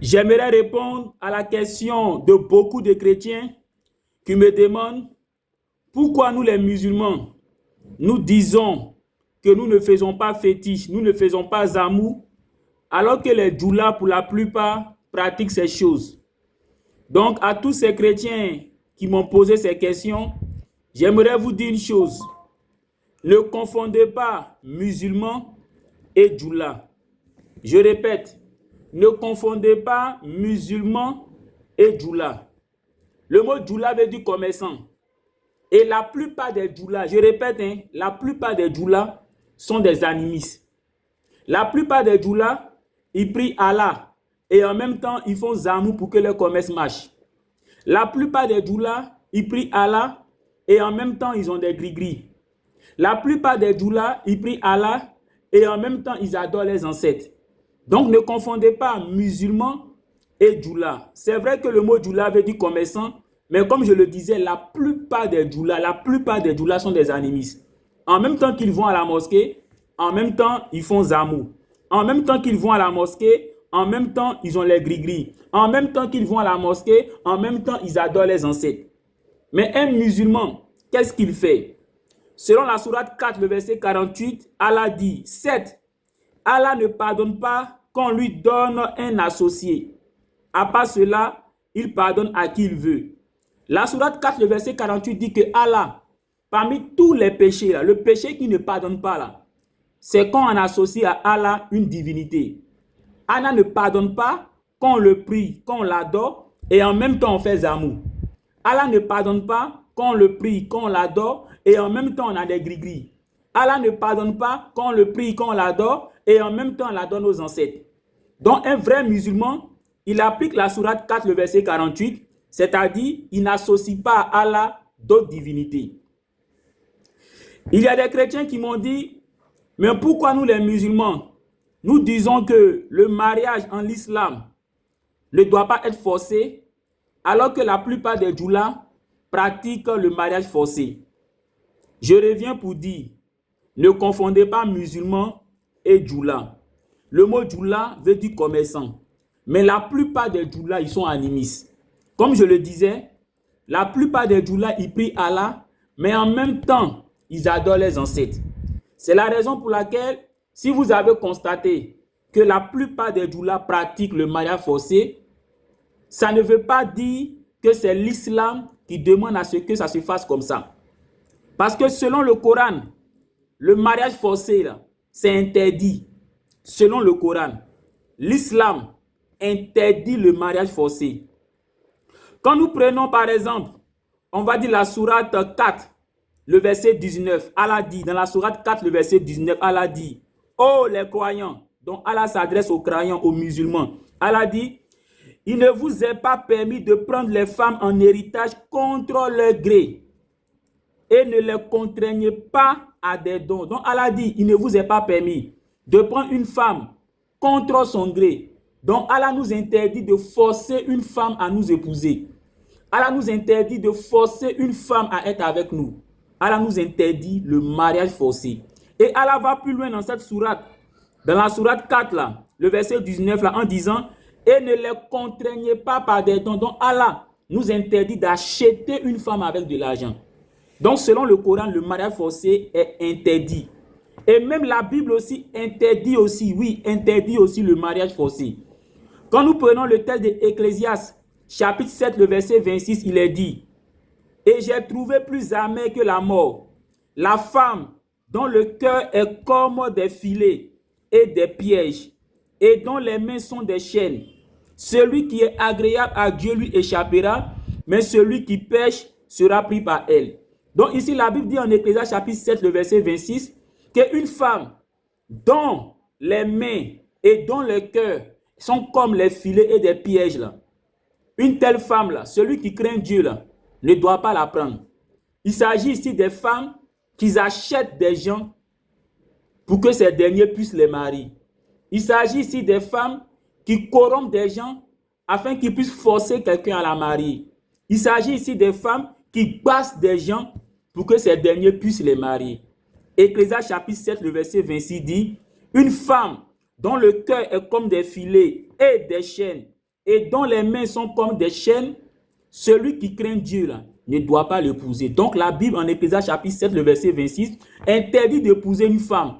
J'aimerais répondre à la question de beaucoup de chrétiens qui me demandent pourquoi nous les musulmans, nous disons que nous ne faisons pas fétiche, nous ne faisons pas zamou, alors que les djoulas, pour la plupart, pratiquent ces choses. Donc, à tous ces chrétiens qui m'ont posé ces questions, j'aimerais vous dire une chose. Ne confondez pas musulmans et djoula. Je répète, ne confondez pas musulmans et djoula. Le mot djoula veut dire commerçant. Et la plupart des djoulas, je répète, la plupart des djoulas sont des animistes. La plupart des djoulas, ils prient Allah et en même temps, ils font zamou pour que le commerce marche. La plupart des djoulas, ils prient Allah et en même temps, ils ont des gris-gris. La plupart des djoulas, ils prient Allah et en même temps, ils adorent les ancêtres. Donc, ne confondez pas musulmans et djoula. C'est vrai que le mot djoula veut dire commerçant, mais comme je le disais, la plupart des djoulas sont des animistes. En même temps qu'ils vont à la mosquée, en même temps, ils font zamou. En même temps qu'ils vont à la mosquée, en même temps, ils ont les gris-gris. En même temps qu'ils vont à la mosquée, en même temps, ils adorent les ancêtres. Mais un musulman, qu'est-ce qu'il fait? Selon la sourate 4, le verset 48, Allah dit, 7. Allah ne pardonne pas qu'on lui donne un associé. À part cela, il pardonne à qui il veut. La sourate 4, le verset 48 dit que Allah, parmi tous les péchés, là, le péché qui ne pardonne pas, là, c'est quand on associe à Allah une divinité. Allah ne pardonne pas quand on le prie, quand on l'adore, et en même temps on fait zamou. Allah ne pardonne pas quand on le prie, quand on l'adore, et en même temps on a des gris-gris. Allah ne pardonne pas quand on le prie, quand on l'adore, et en même temps on la donne aux ancêtres. Donc un vrai musulman, il applique la sourate 4, le verset 48, c'est-à-dire il n'associe pas à Allah d'autres divinités. Il y a des chrétiens qui m'ont dit, mais pourquoi nous les musulmans, nous disons que le mariage en l'islam ne doit pas être forcé, alors que la plupart des djoulas pratiquent le mariage forcé. Je reviens pour dire, ne confondez pas musulmans et djoula. Le mot djoula veut dire commerçant. Mais la plupart des djoulas, ils sont animistes. Comme je le disais, la plupart des djoulas, ils prient Allah, mais en même temps, ils adorent les ancêtres. C'est la raison pour laquelle, si vous avez constaté que la plupart des djoulas pratiquent le mariage forcé, ça ne veut pas dire que c'est l'islam qui demande à ce que ça se fasse comme ça. Parce que selon le Coran, le mariage forcé, c'est interdit. Selon le Coran, l'islam interdit le mariage forcé. Quand nous prenons par exemple, on va dire la sourate 4, le verset 19, Allah dit, dans la sourate 4, le verset 19, Allah dit, oh les croyants, donc Allah s'adresse aux croyants, aux musulmans, Allah dit, il ne vous est pas permis de prendre les femmes en héritage contre leur gré et ne les contraignez pas à des dons. Donc Allah dit, il ne vous est pas permis de prendre une femme contre son gré. Donc Allah nous interdit de forcer une femme à nous épouser. Allah nous interdit de forcer une femme à être avec nous. Allah nous interdit le mariage forcé. Et Allah va plus loin dans cette sourate, dans la sourate 4, là, le verset 19, là, en disant, et ne les contraignez pas par des dons. Donc Allah nous interdit d'acheter une femme avec de l'argent. Donc selon le Coran, le mariage forcé est interdit. Et même la Bible aussi interdit aussi, oui, interdit aussi le mariage forcé. Quand nous prenons le texte de Ecclésiaste, chapitre 7, le verset 26, il est dit, et j'ai trouvé plus amer que la mort, la femme dont le cœur est comme des filets et des pièges, et dont les mains sont des chaînes. Celui qui est agréable à Dieu lui échappera, mais celui qui pêche sera pris par elle. Donc ici, la Bible dit en Ecclésiaste chapitre 7, le verset 26, qu'une femme dont les mains et dont le cœur sont comme les filets et des pièges, là, une telle femme, là, celui qui craint Dieu, là, ne doit pas la prendre. Il s'agit ici des femmes qui achètent des gens pour que ces derniers puissent les marier. Il s'agit ici des femmes qui corrompent des gens afin qu'ils puissent forcer quelqu'un à la marier. Il s'agit ici des femmes qui bassent des gens pour que ces derniers puissent les marier. Ecclésiaste chapitre 7, le verset 26 dit, une femme dont le cœur est comme des filets et des chaînes, et dont les mains sont comme des chaînes, celui qui craint Dieu là, ne doit pas l'épouser. Donc la Bible en Ecclésiaste chapitre 7, le verset 26, interdit d'épouser une femme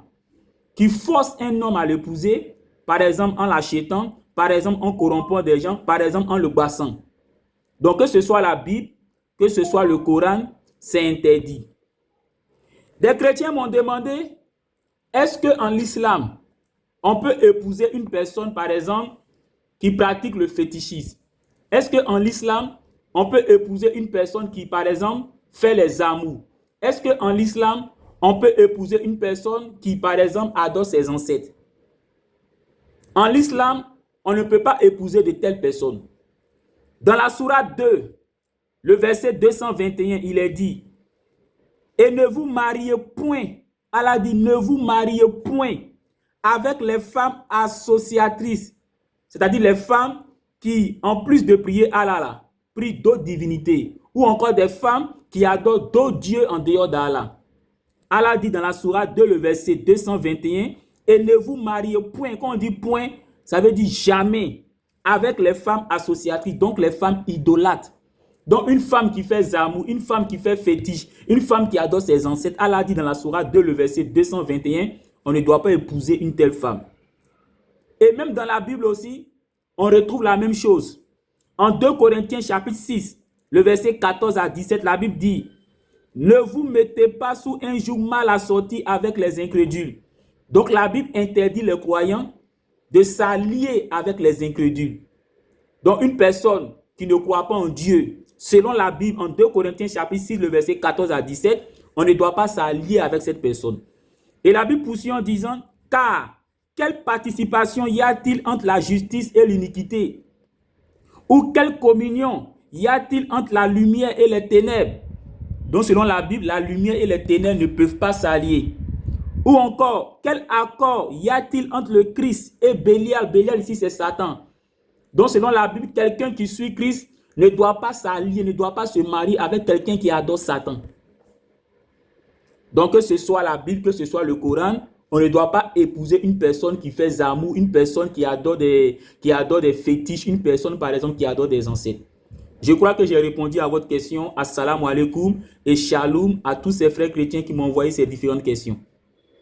qui force un homme à l'épouser, par exemple en l'achetant, par exemple en corrompant des gens, par exemple en le bassant. Donc que ce soit la Bible, que ce soit le Coran, c'est interdit. Des chrétiens m'ont demandé, est-ce qu'en l'islam, on peut épouser une personne, par exemple, qui pratique le fétichisme? Est-ce qu'en l'islam, on peut épouser une personne qui, par exemple, fait les amours? Est-ce qu'en l'islam, on peut épouser une personne qui, par exemple, adore ses ancêtres? En l'islam, on ne peut pas épouser de telles personnes. Dans la sourate 2, le verset 221, il est dit, et ne vous mariez point, Allah dit, ne vous mariez point avec les femmes associatrices, c'est-à-dire les femmes qui, en plus de prier Allah, prient d'autres divinités, ou encore des femmes qui adorent d'autres dieux en dehors d'Allah. Allah dit dans la sourate 2, le verset 221, et ne vous mariez point. Quand on dit point, ça veut dire jamais, avec les femmes associatrices, donc les femmes idolâtres. Donc une femme qui fait zamour, une femme qui fait fétiche, une femme qui adore ses ancêtres, Allah dit dans la sourate 2, le verset 221, on ne doit pas épouser une telle femme. Et même dans la Bible aussi, on retrouve la même chose. En 2 Corinthiens chapitre 6, le verset 14 à 17, la Bible dit, ne vous mettez pas sous un joug mal assorti avec les incrédules. Donc la Bible interdit les croyants de s'allier avec les incrédules. Donc une personne qui ne croit pas en Dieu, selon la Bible, en 2 Corinthiens chapitre 6, le verset 14 à 17, on ne doit pas s'allier avec cette personne. Et la Bible poursuit en disant, car quelle participation y a-t-il entre la justice et l'iniquité? Ou quelle communion y a-t-il entre la lumière et les ténèbres? Donc selon la Bible, la lumière et les ténèbres ne peuvent pas s'allier. Ou encore, quel accord y a-t-il entre le Christ et Bélial? Bélial ici c'est Satan. Donc selon la Bible, quelqu'un qui suit Christ ne doit pas s'allier, ne doit pas se marier avec quelqu'un qui adore Satan. Donc que ce soit la Bible, que ce soit le Coran, on ne doit pas épouser une personne qui fait zamour, une personne qui adore des fétiches, une personne par exemple qui adore des ancêtres. Je crois que j'ai répondu à votre question. Assalamu alaikum et shalom à tous ces frères chrétiens qui m'ont envoyé ces différentes questions.